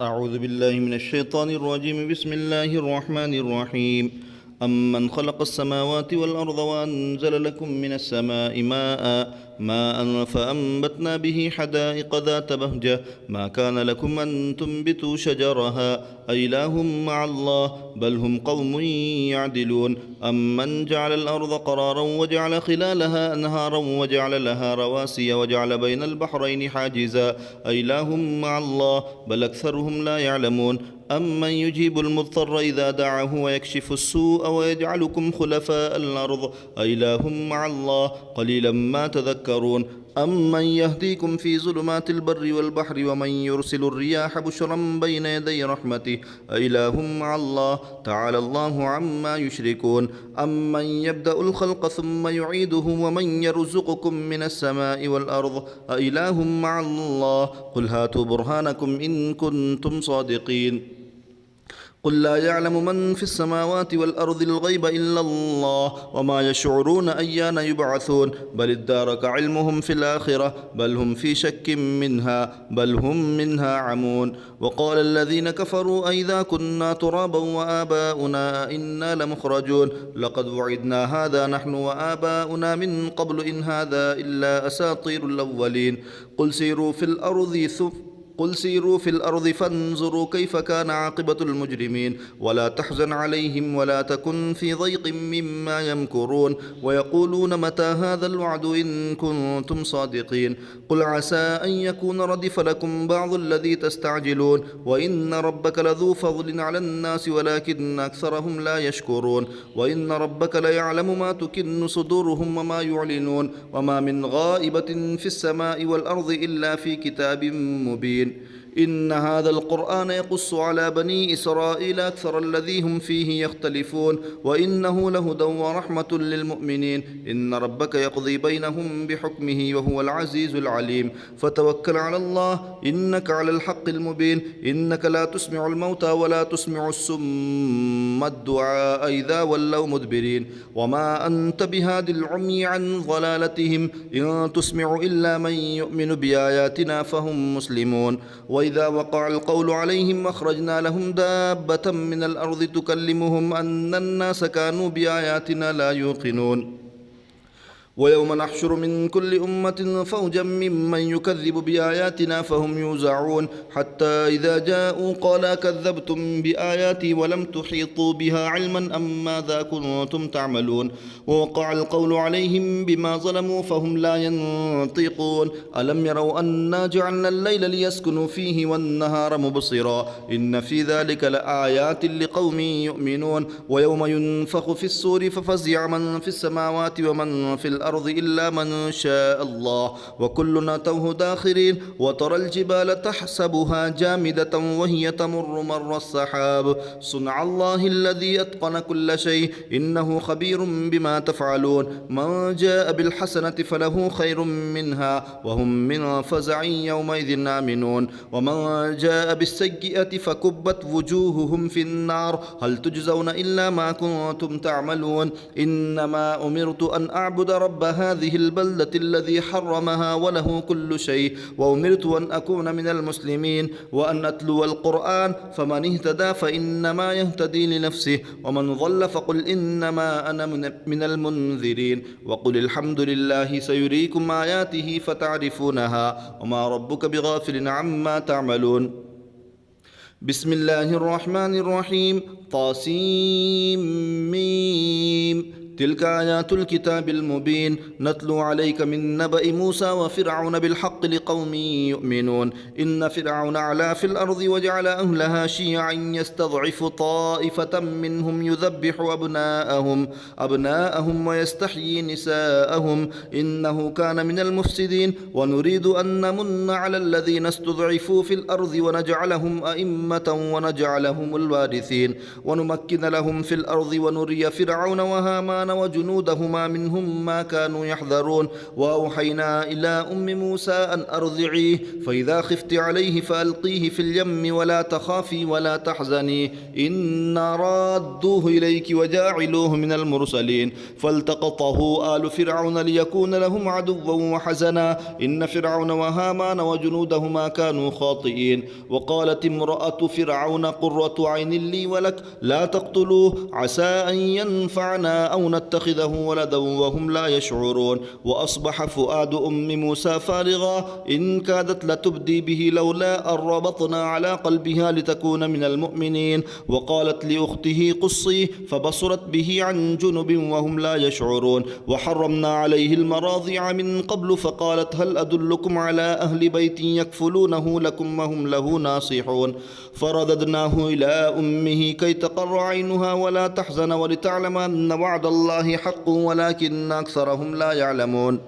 أعوذ بالله من الشيطان الرجيم. بسم الله الرحمن الرحيم. أمن خلق السماوات والأرض وأنزل لكم من السماء ماء فأنبتنا به حدائق ذات بهجة ما كان لكم أن تنبتوا شجرها أإله مع الله بل هم قوم يعدلون. أمن جعل الأرض قرارا وجعل خلالها أنهارا وجعل لها رواسي وجعل بين البحرين حاجزا أإله مع الله بل أكثرهم لا يعلمون. أمن يجيب المضطر إذا دعاه ويكشف السوء ويجعلكم خلفاء الأرض أإله مع الله قليلا ما تذكرون. أمن يهديكم في ظلمات البر والبحر ومن يرسل الرياح بشرا بين يدي رحمته أإله مع الله تعالى الله عما يشركون. أمن يبدأ الخلق ثم يعيده ومن يرزقكم من السماء والأرض أإله مع الله قل هاتوا برهانكم إن كنتم صادقين. قل لا يعلم من في السماوات والأرض الغيب إلا الله وما يشعرون أيان يبعثون بل ادارك علمهم في الآخرة بل هم في شك منها بل هم منها عمون. وقال الذين كفروا أئذا كنا ترابا وآباؤنا إنا لمخرجون لقد وعدنا هذا نحن وآباؤنا من قبل إن هذا إلا أساطير الأولين. قل سيروا في الأرض فانظروا كيف كان عاقبة المجرمين ولا تحزن عليهم ولا تكن في ضيق مما يمكرون ويقولون متى هذا الوعد إن كنتم صادقين. قل عسى أن يكون ردف لكم بعض الذي تستعجلون وإن ربك لذو فضل على الناس ولكن أكثرهم لا يشكرون. وإن ربك ليعلم ما تكن صدورهم وما يعلنون وما من غائبة في السماء والأرض إلا في كتاب مبين. إن هذا القرآن يقص على بني إسرائيل أكثر الذي هم فيه يختلفون وإنه لهدى ورحمة للمؤمنين. إن ربك يقضي بينهم بحكمه وهو العزيز العليم. فتوكل على الله إنك على الحق المبين. إنك لا تسمع الموتى ولا تسمع السم الدعاء إذا ولوا مدبرين وما أنت بهاد العمي عن ضلالتهم إن تسمع إلا من يؤمن بآياتنا فهم مسلمون. وإذا وقع القول عليهم أخرجنا لهم دابة من الأرض تكلمهم أن الناس كانوا بآياتنا لا يوقنون. ويوم نحشر من كل أمة فوجا ممن يكذب بآياتنا فهم يوزعون حتى إذا جاءوا قال كذبتم بآياتي ولم تحيطوا بها علما أم ماذا كنتم تعملون. ووقع القول عليهم بما ظلموا فهم لا ينطقون. ألم يروا أنا جعلنا الليل ليسكنوا فيه والنهار مبصرا إن في ذلك لآيات لقوم يؤمنون. ويوم ينفخ في الصور ففزع من في السماوات ومن في الأرض إلا من شاء الله وكلنا أتوه داخرين. وترى الجبال تحسبها جامدة وهي تمر مر السحاب صنع الله الذي أتقن كل شيء إنه خبير بما تفعلون. من جاء بالحسنة فله خير منها وهم من فزع يومئذ آمنون ومن جاء بالسيئة فكبت وجوههم في النار هل تجزون إلا ما كنتم تعملون. إنما أمرت أن أعبد رب هذه البلدة الذي حرمها وله كل شيء وأمرت أن أكون من المسلمين وأن أتلو القرآن فمن اهتدى فإنما يهتدي لنفسه ومن ضل فقل إنما أنا من المنذرين. وقل الحمد لله سيريكم آياته فتعرفونها وما ربك بغافل عما تعملون. بسم الله الرحمن الرحيم. طاسيم ميم تلك آيات الكتاب المبين نتلو عليك من نبأ موسى وفرعون بالحق لقوم يؤمنون. إن فرعون علا في الأرض وجعل أهلها شيعا يستضعف طائفة منهم يذبح أبناءهم ويستحيي نساءهم إنه كان من المفسدين. ونريد أن نمن على الذين استضعفوا في الأرض ونجعلهم أئمة ونجعلهم الوارثين ونمكن لهم في الأرض ونري فرعون وهامان وهامان وجنودهما منهم ما كانوا يحذرون. وأوحينا إلى أم موسى أن أرضعيه، فإذا خفت عليه فألقيه في اليم ولا تخافي ولا تحزني إنا رادوه إليك وجاعلوه من المرسلين. فالتقطه آل فرعون ليكون لهم عدوا وحزنا إن فرعون وهامان وجنودهما كانوا خاطئين. وقالت امرأة فرعون قرة عين لي ولك لا تقتلوه عسى أن ينفعنا أو نتخذه ولدا وهم لا يشعرون. وأصبح فؤاد أم موسى فارغا إن كادت لتبدي به لولا أن ربطنا على قلبها لتكون من المؤمنين. وقالت لأخته قصي فبصرت به عن جنب وهم لا يشعرون. وحرمنا عليه المراضع من قبل فقالت هل أدلكم على أهل بيت يكفلونه لكم وهم له ناصحون. فرددناه إلى أمه كي تقر عينها ولا تحزن ولتعلم أن وعد الله حق ولكن أكثرهم لا يعلمون.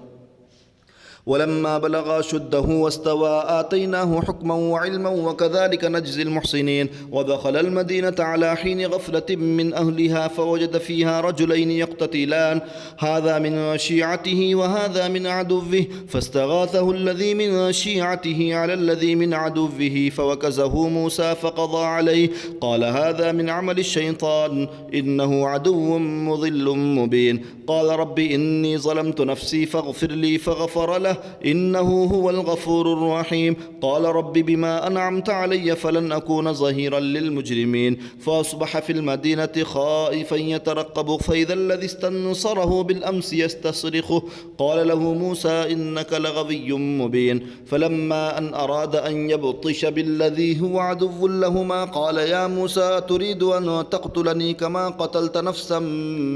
ولما بلغ أشده واستوى آتيناه حكما وعلما وكذلك نجزي المحسنين. ودخل المدينة على حين غفلة من أهلها فوجد فيها رجلين يقتتلان هذا من شيعته وهذا من عدوه فاستغاثه الذي من شيعته على الذي من عدوه فوكزه موسى فقضى عليه قال هذا من عمل الشيطان إنه عدو مضل مبين. قال رب إني ظلمت نفسي فاغفر لي فغفر له إنه هو الغفور الرحيم. قال رب بما أنعمت علي فلن أكون ظهيرا للمجرمين. فأصبح في المدينة خائفا يترقب فإذا الذي استنصره بالأمس يستصرخه قال له موسى إنك لغوي مبين. فلما أن أراد أن يبطش بالذي هو عدو لهما قال يا موسى تريد أن تقتلني كما قتلت نفسا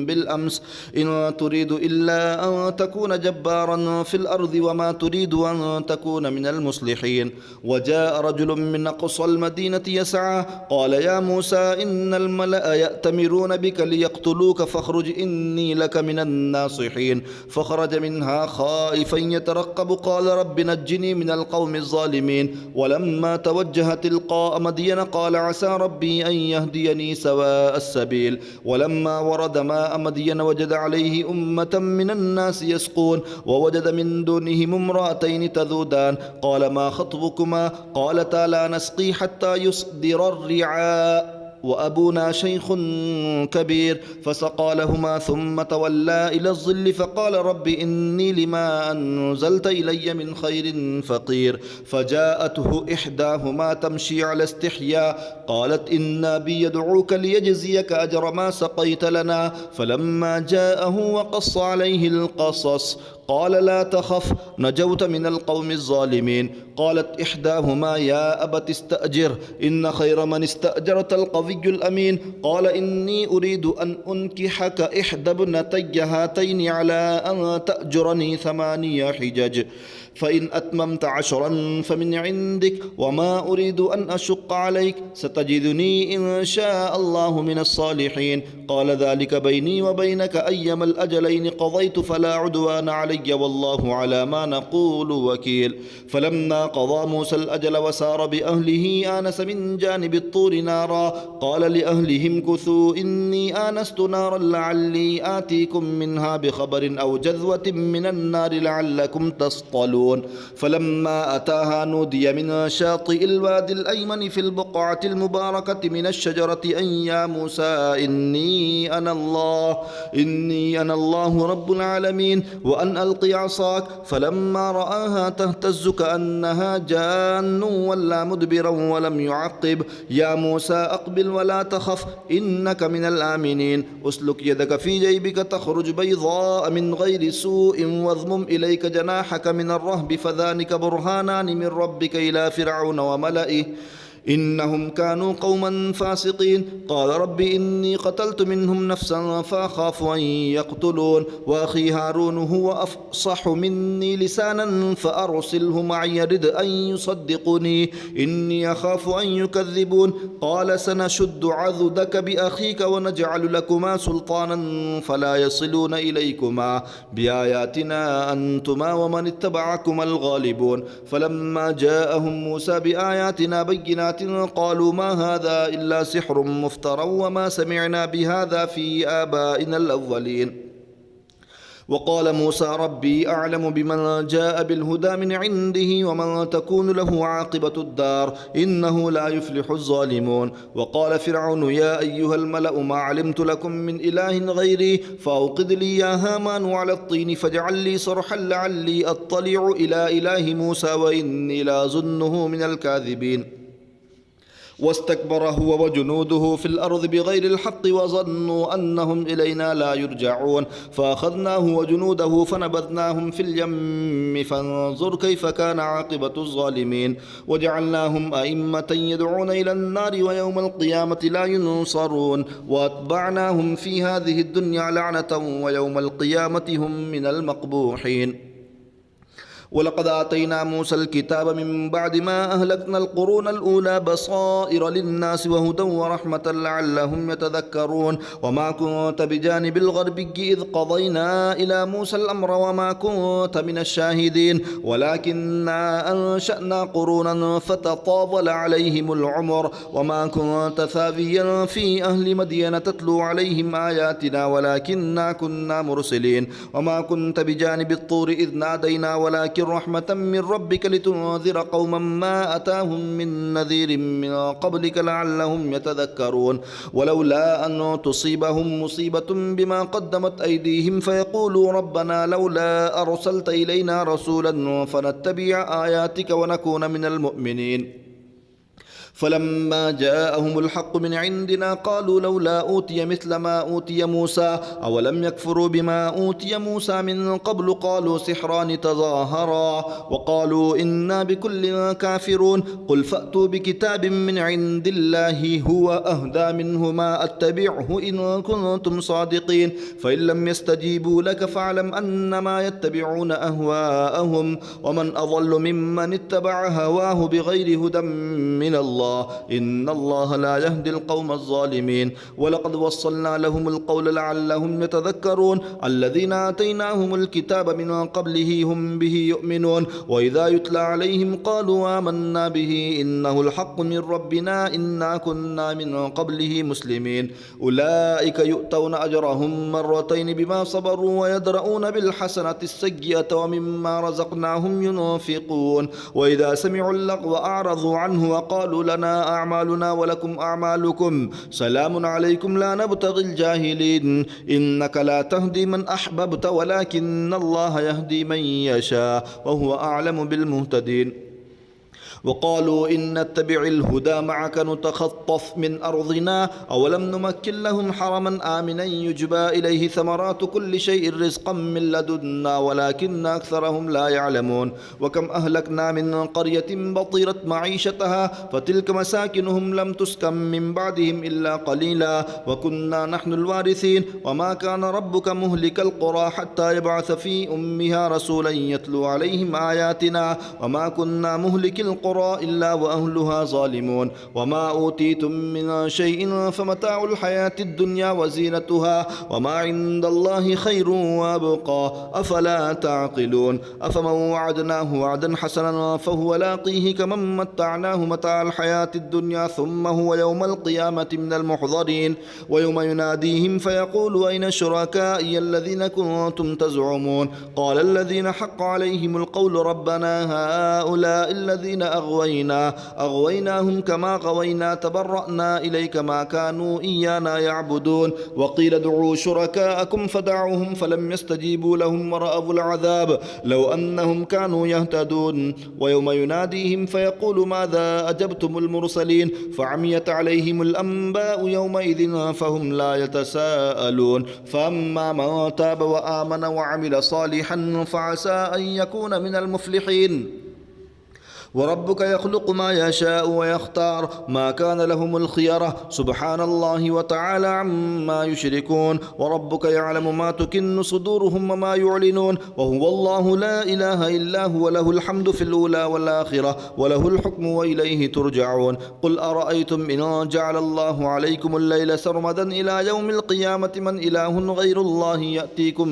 بالأمس إن تريد إلا أن تكون جبارا في الأرض وما تريد أن تكون من المصلحين. وجاء رجل من أقصى المدينة يسعى قال يا موسى إن الملأ يأتمرون بك ليقتلوك فاخرج إني لك من الناصحين. فخرج منها خائفا يترقب قال رب نجني من القوم الظالمين. ولما توجه تلقاء مدين قال عسى ربي أن يهديني سواء السبيل. ولما ورد ماء مدين وجد عليه أمة من الناس يسقون ووجد من دونهم امرأتين تذودان قال ما خطبكما قالتا لا نسقي حتى يصدر الرعاء وأبونا شيخ كبير. فسقى لهما ثم تولى إلى الظل فقال رب إني لما أنزلت إلي من خير فقير. فجاءته إحداهما تمشي على استحياء قالت إن أبي يدعوك ليجزيك أجر ما سقيت لنا. فلما جاءه وقص عليه القصص قال لا تخف نجوت من القوم الظالمين. قالت إحداهما يا أبت استأجر إن خير من استأجرت القوي الأمين. قال إني أريد أن أنكحك إحدى ابنتي هاتين على أن تأجرني 8 حجج فإن أتممت 10 فمن عندك وما أريد أن أشق عليك ستجدني إن شاء الله من الصالحين. قال ذلك بيني وبينك أيما الأجلين قضيت فلا عدوان علي والله على ما نقول وكيل. فلما قضى موسى الأجل وسار بأهله آنس من جانب الطور نارا قال لأهلهم كثوا إني آنست نارا لعلي آتيكم منها بخبر أو جذوة من النار لعلكم تصطلون. فلما أتاها نودي من شاطئ الوادي الأيمن في البقعة المباركة من الشجرة أن يا موسى إني أنا الله رب العالمين وأن ألقي عصاك. فلما رآها تهتز كأنها جان ولا مدبرا ولم يعقب يا موسى أقبل ولا تخف إنك من الآمنين. أسلك يدك في جيبك تخرج بيضاء من غير سوء واضمم إليك جناحك من الرهب فذلك برهانان من ربك إلى فرعون وملئه إنهم كانوا قوما فاسقين. قال رب إني قتلت منهم نفسا فأخاف أن يقتلون وأخي هارون هو أفصح مني لسانا فأرسله معي يرد أن يصدقني إني أخاف أن يكذبون. قال سنشد عضدك بأخيك ونجعل لكما سلطانا فلا يصلون إليكما بآياتنا أنتما ومن اتبعكما الغالبون. فلما جاءهم موسى بآياتنا بينات قالوا ما هذا إلا سحر مفترى وما سمعنا بهذا في آبائنا الأولين. وقال موسى ربي أعلم بمن جاء بالهدى من عنده ومن تكون له عاقبة الدار إنه لا يفلح الظالمون. وقال فرعون يا أيها الملأ ما علمت لكم من إله غيري فأوقد لي يا هامان على الطين فاجعل لي صرحا لعلي أطلع إلى إله موسى وإني لأظنه من الكاذبين. واستكبر هو وجنوده في الأرض بغير الحق وظنوا أنهم إلينا لا يرجعون فأخذناه وجنوده فنبذناهم في اليم فانظر كيف كان عاقبة الظالمين. وجعلناهم أئمة يدعون إلى النار ويوم القيامة لا ينصرون وأتبعناهم في هذه الدنيا لعنة ويوم القيامة هم من المقبوحين. ولقد آتينا موسى الكتاب من بعد ما أهلكنا القرون الأولى بصائر للناس وهدى ورحمة لعلهم يتذكرون. وما كنت بجانب الغربي إذ قضينا إلى موسى الأمر وما كنت من الشاهدين ولكننا أنشأنا قرونا فتطاول عليهم العمر وما كنت ثاويا في أهل مدين تتلو عليهم آياتنا ولكننا كنا مرسلين. وما كنت بجانب الطور إذ نادينا ولكن رحمة من ربك لتنذر قوما ما أتاهم من نذير من قبلك لعلهم يتذكرون. ولولا أن تصيبهم مصيبة بما قدمت أيديهم فيقولوا ربنا لولا أرسلت إلينا رسولا فنتبع آياتك ونكون من المؤمنين. فلما جاءهم الحق من عندنا قالوا لولا أوتي مثل ما أوتي موسى أولم يكفروا بما أوتي موسى من قبل قالوا سحران تظاهرا وقالوا إنا بكل كافرون. قل فأتوا بكتاب من عند الله هو أهدى منه ما أتبعه إن كنتم صادقين فإن لم يستجيبوا لك فاعلم أنما يتبعون أهواءهم ومن أضل ممن اتبع هواه بغير هدى من الله إن الله لا يهدي القوم الظالمين. ولقد وصلنا لهم القول لعلهم يتذكرون. الذين آتيناهم الكتاب من قبله هم به يؤمنون وإذا يتلى عليهم قالوا آمنا به إنه الحق من ربنا إنا كنا من قبله مسلمين. أولئك يؤتون أجرهم مرتين بما صبروا ويدرؤون بالحسنة السيئة ومما رزقناهم ينفقون. وإذا سمعوا اللغو أعرضوا عنه وقالوا لنا أعمالنا ولكم أعمالكم سلام عليكم لا نبتغي الجاهلين إنك لا تهدي من أحببت ولكن الله يهدي من يشاء وهو أعلم بالمهتدين. وقالوا إن نتبع الهدى معك نتخطف من أرضنا أولم نمكن لهم حرما آمنا يجبى إليه ثمرات كل شيء رزقا من لدنا ولكن أكثرهم لا يعلمون. وكم أهلكنا من قرية بطرت معيشتها فتلك مساكنهم لم تسكن من بعدهم إلا قليلا وكنا نحن الوارثين. وما كان ربك مهلك القرى حتى يبعث في أمها رسولا يتلو عليهم آياتنا وما كنا مهلك القرى إلا وأهلها ظالمون. وما أوتيتم من شيء فمتاع الحياة الدنيا وزينتها وما عند الله خير وأبقى أفلا تعقلون. أفمن وعدناه وعدا حسنا فهو لاقيه كمن متعناه متاع الحياة الدنيا ثم هو يوم القيامة من المحضرين. ويوم يناديهم فيقول أين شركائي الذين كنتم تزعمون قال الذين حق عليهم القول ربنا هؤلاء الذين أغويناهم كما غوينا تبرأنا إليك ما كانوا إيانا يعبدون. وقيل ادعوا شركاءكم فدعوهم فلم يستجيبوا لهم ورأوا العذاب لو أنهم كانوا يهتدون. ويوم يناديهم فيقول ماذا أجبتم المرسلين فعميت عليهم الأنباء يومئذ فهم لا يتساءلون. فأما من تاب وآمن وعمل صالحا فعسى أن يكون من المفلحين. وربك يخلق ما يشاء ويختار ما كان لهم الخيرة سبحان الله وتعالى عما يشركون. وربك يعلم ما تكن صدورهم وما يعلنون وهو الله لا إله إلا هو له الحمد في الأولى والآخرة وله الحكم وإليه ترجعون. قل أرأيتم إن جعل الله عليكم الليل سرمدا إلى يوم القيامة من إله غير الله يأتيكم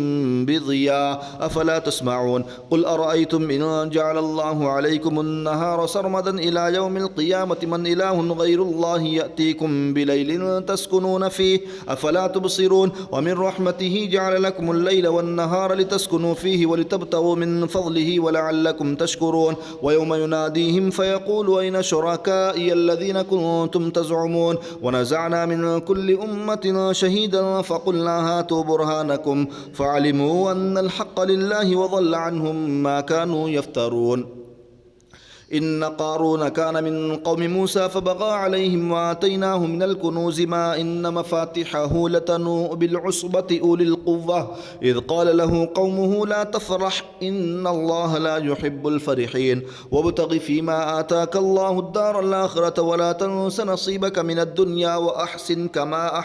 بضياء أفلا تسمعون. قل أرأيتم إن جعل الله عليكم النهار النهار سرمدا إلى يوم القيامة من إله غير الله يأتيكم بليل تسكنون فيه أفلا تبصرون ومن رحمته جعل لكم الليل والنهار لتسكنوا فيه ولتبتغوا من فضله ولعلكم تشكرون ويوم يناديهم فيقول أين شركائي الذين كنتم تزعمون ونزعنا من كل أمة شهيدا فقلنا هاتوا برهانكم فعلموا أن الحق لله وضل عنهم ما كانوا يفترون إن قارون كان من قوم موسى فبغى عليهم وآتيناه من الكنوز ما إن مفاتحه لتنوء بالعصبة أولي القوة إذ قال له قومه لا تفرح إن الله لا يحب الفرحين وابتغ فيما آتاك الله الدار الآخرة ولا تنس نصيبك من الدنيا وأحسن كما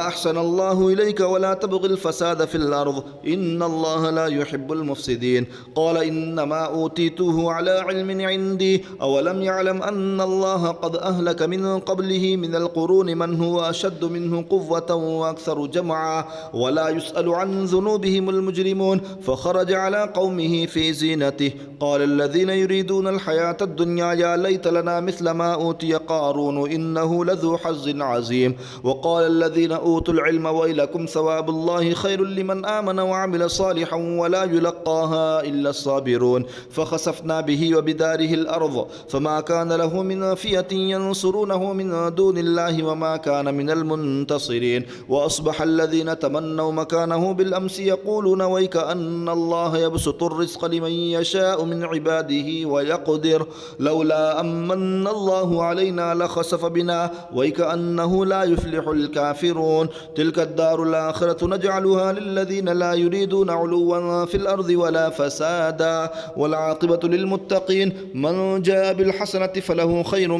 أحسن الله إليك ولا تبغ الفساد في الأرض إن الله لا يحب المفسدين قال إنما أوتيته على علم عندي أولم يعلم أن الله قد أهلك من قبله من القرون من هو أشد منه قوة وأكثر جمعا ولا يسأل عن ذنوبهم المجرمون فخرج على قومه في زينته قال الذين يريدون الحياة الدنيا يا ليت لنا مثل ما أوتي قارون إنه لذو حظ عظيم وقال الذين أوتوا العلم ويلكم ثواب الله خير لمن آمن وعمل صالحا ولا يلقاها إلا الصابرون فخسفنا به وبداره الأرض فما كان له من فئة ينصرونه من دون الله وما كان من المنتصرين وأصبح الذين تمنوا مكانه بالأمس يقولون ويك أن الله يبسط الرزق لمن يشاء من عباده ويقدر لولا أمن الله علينا لخسف بنا ويك أنه لا يفلح الكافرون تلك الدار الآخرة نجعلها للذين لا يريدون علوا في الأرض ولا فسادا والعاقبة للمتقين من جاء بالحسنة فله خير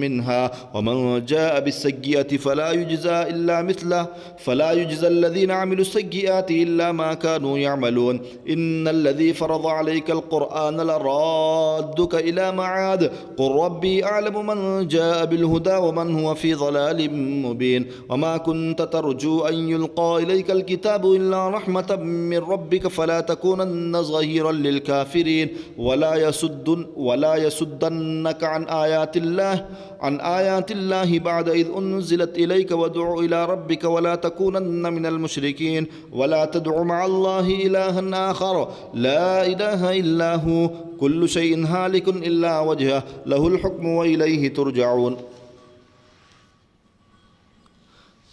منها ومن جاء بالسيئة فلا يجزى الذين عملوا السيئات إلا ما كانوا يعملون إن الذي فرض عليك القرآن لرادك إلى معاد قل ربي أعلم من جاء بالهدى ومن هو في ضلال مبين وما كنت ترجو أن يلقى إليك الكتاب إلا رحمة من ربك فلا تكونن ظهيرا للكافرين ولا يسدنك عن آيات الله بعد إذ أنزلت إليك وادع إلى ربك ولا تكونن من المشركين ولا تدع مع الله إلها آخر لا إله إلا هو كل شيء هالك إلا وجهه له الحكم وإليه ترجعون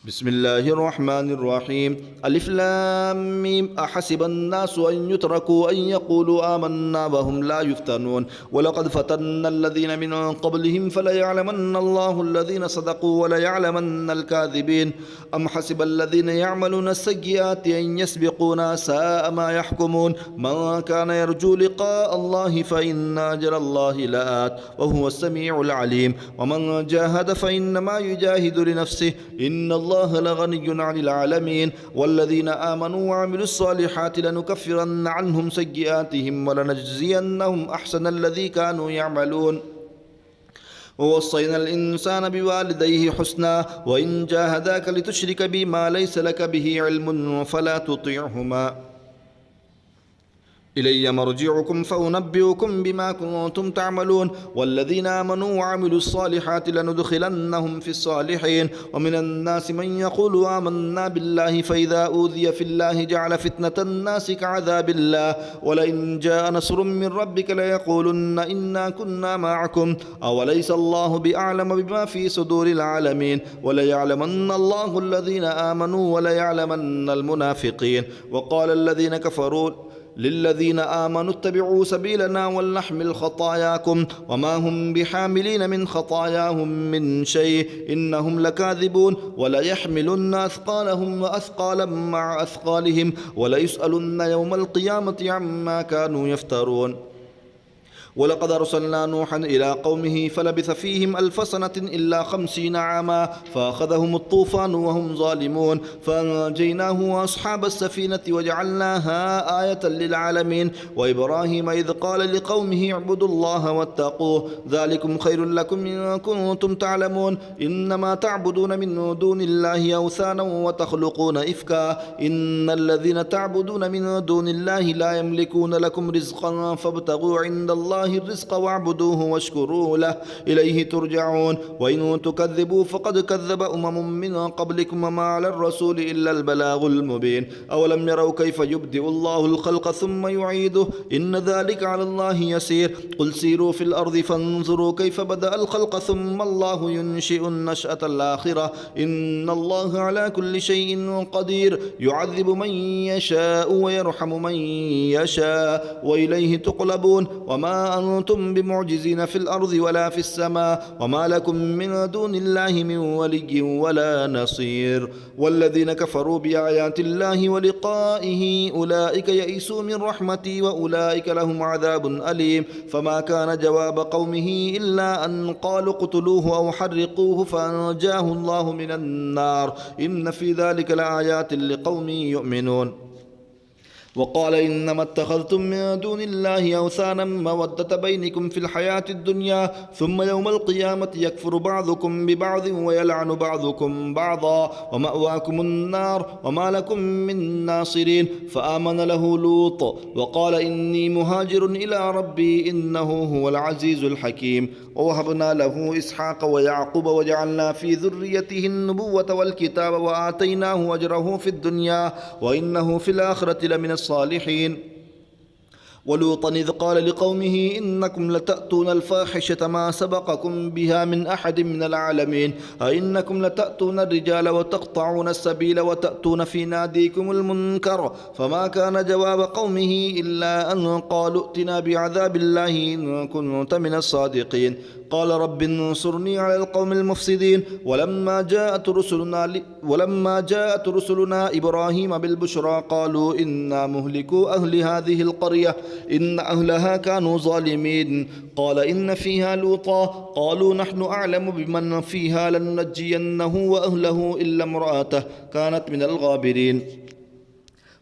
بسم الله الرحمن الرحيم ألف لام ميم أحسب الناس أن يتركوا أن يقولوا آمنا وهم لا يفتنون ولقد فتنا الذين من قبلهم فليعلمن الله الذين صدقوا وليعلمن الكاذبين أم حسب الذين يعملون السيئات أن يسبقونا ساء ما يحكمون من كان يرجو لقاء الله فإن أجر الله لآت وهو السميع العليم ومن جاهد فإنما يجاهد لنفسه إن الله لغني عن العالمين والذين آمنوا وعملوا الصالحات لنكفرن عنهم سيئاتهم ولنجزينهم أحسن الذي كانوا يعملون ووصينا الإنسان بوالديه حسنا وإن جاهداك لتشرك بما ليس لك به علم فلا تطيعهما إلي مرجعكم فأنبئكم بما كنتم تعملون والذين آمنوا وعملوا الصالحات لندخلنهم في الصالحين ومن الناس من يقول آمنا بالله فإذا أوذي في الله جعل فتنة الناس كعذاب الله ولئن جاء نصر من ربك ليقولن إنا كنا معكم أوليس الله بأعلم بما في صدور العالمين وليعلمن الله الذين آمنوا وليعلمن المنافقين وقال الذين كفروا للذين آمنوا اتبعوا سبيلنا ولنحمل خطاياكم وما هم بحاملين من خطاياهم من شيء إنهم لكاذبون وليحملن أثقالهم وأثقالا مع أثقالهم وليسألن يوم القيامة عما كانوا يفترون ولقد أرسلنا نوحا إلى قومه فلبث فيهم 1000 سنة إلا 50 عاما فأخذهم الطوفان وهم ظالمون فأنجيناه وأصحاب السفينة وجعلناها آية للعالمين وإبراهيم إذ قال لقومه اعبدوا الله واتقوه ذلكم خير لكم إن كنتم تعلمون إنما تعبدون من دون الله أوثانا وتخلقون إفكا إن الذين تعبدون من دون الله لا يملكون لكم رزقا فابتغوا عند الله الله الرزق واعبدوه واشكروا له إليه ترجعون وإن تكذبوا فقد كذب من قبلكم وما على الرسول إلا البلاغ المبين أولم يروا كيف يبدئ الله الخلق ثم يعيده إن ذلك على الله يسير قل سيروا في الأرض فانظروا كيف بدأ الخلق ثم الله ينشئ النشأة الآخرة إن الله على كل شيء قدير يعذب من يشاء ويرحم من يشاء وإليه تقلبون وما أنتم بمعجزين في الأرض ولا في السماء وما لكم من دون الله من ولي ولا نصير والذين كفروا بآيات الله ولقائه أولئك يئسوا من رحمتي وأولئك لهم عذاب أليم فما كان جواب قومه إلا أن قالوا اقتلوه أو حرقوه فأنجاه الله من النار إن في ذلك لآيات لقوم يؤمنون وقال إنما اتخذتم من دون الله أوثانا مودة بينكم في الحياة الدنيا ثم يوم القيامة يكفر بعضكم ببعض ويلعن بعضكم بعضا ومأواكم النار وما لكم من ناصرين فآمن له لوط وقال إني مهاجر إلى ربي إنه هو العزيز الحكيم ووهبنا له إسحاق ويعقوب وجعلنا في ذريته النبوة والكتاب وآتيناه أجره في الدنيا وإنه في الآخرة لمن الصالحين ولوطا إذ قال لقومه إنكم لتأتون الفاحشة ما سبقكم بها من أحد من العالمين أئنكم لتأتون الرجال وتقطعون السبيل وتأتون في ناديكم المنكر فما كان جواب قومه إلا أن قالوا ائتنا بعذاب الله إن كنت من الصادقين قال رب انصرني على القوم المفسدين ولما جاءت رسلنا إبراهيم بالبشرى قالوا إنا مهلكو أهل هذه القرية إن أهلها كانوا ظالمين قال إن فيها لوطا قالوا نحن أعلم بمن فيها لننجينه وأهله إلا امرأته كانت من الغابرين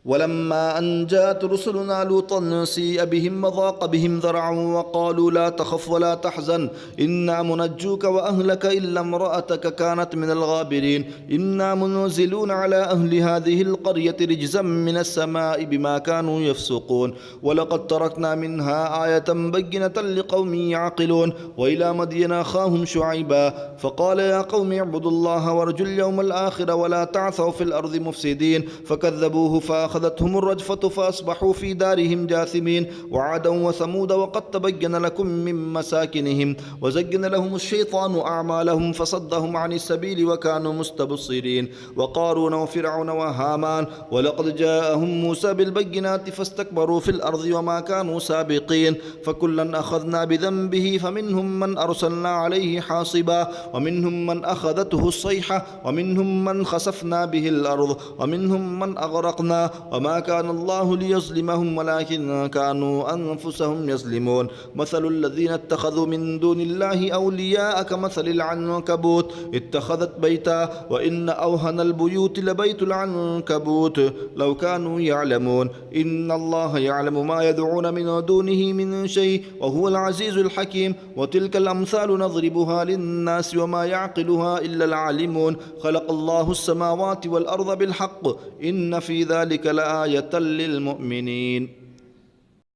ولما أن جاءت رسلنا لوطا سيء بهم وضاق بهم ذرعا وقالوا لا تخف ولا تحزن إنا منجوك وأهلك إلا امرأتك كانت من الغابرين إنا منزلون على أهل هذه القرية رجزا من السماء بما كانوا يفسقون ولقد تركنا منها آية بينة لقوم يعقلون وإلى مدين أخاهم شعيبا فقال يا قوم اعبدوا الله وارجوا اليوم الآخر ولا تعثوا في الأرض مفسدين فكذبوه فأخذتهم الرجفة فأصبحوا في دارهم جاثمين وعادا وثمود وقد تبين لكم من مساكنهم وزين لهم الشيطان أعمالهم فصدهم عن السبيل وكانوا مستبصرين وقارون وفرعون وهامان ولقد جاءهم موسى بالبينات فاستكبروا في الأرض وما كانوا سابقين فكلا أخذنا بذنبه فمنهم من أرسلنا عليه حاصبا ومنهم من أخذته الصيحة ومنهم من خسفنا به الأرض ومنهم من أغرقنا وما كان الله ليظلمهم ولكن كانوا أنفسهم يظلمون مثل الذين اتخذوا من دون الله أولياء كمثل العنكبوت اتخذت بيتا وإن أوهن البيوت لبيت العنكبوت لو كانوا يعلمون إن الله يعلم ما يدعون من دونه من شيء وهو العزيز الحكيم وتلك الأمثال نضربها للناس وما يعقلها إلا العالمون خلق الله السماوات والأرض بالحق إن في ذلك لآية للمؤمنين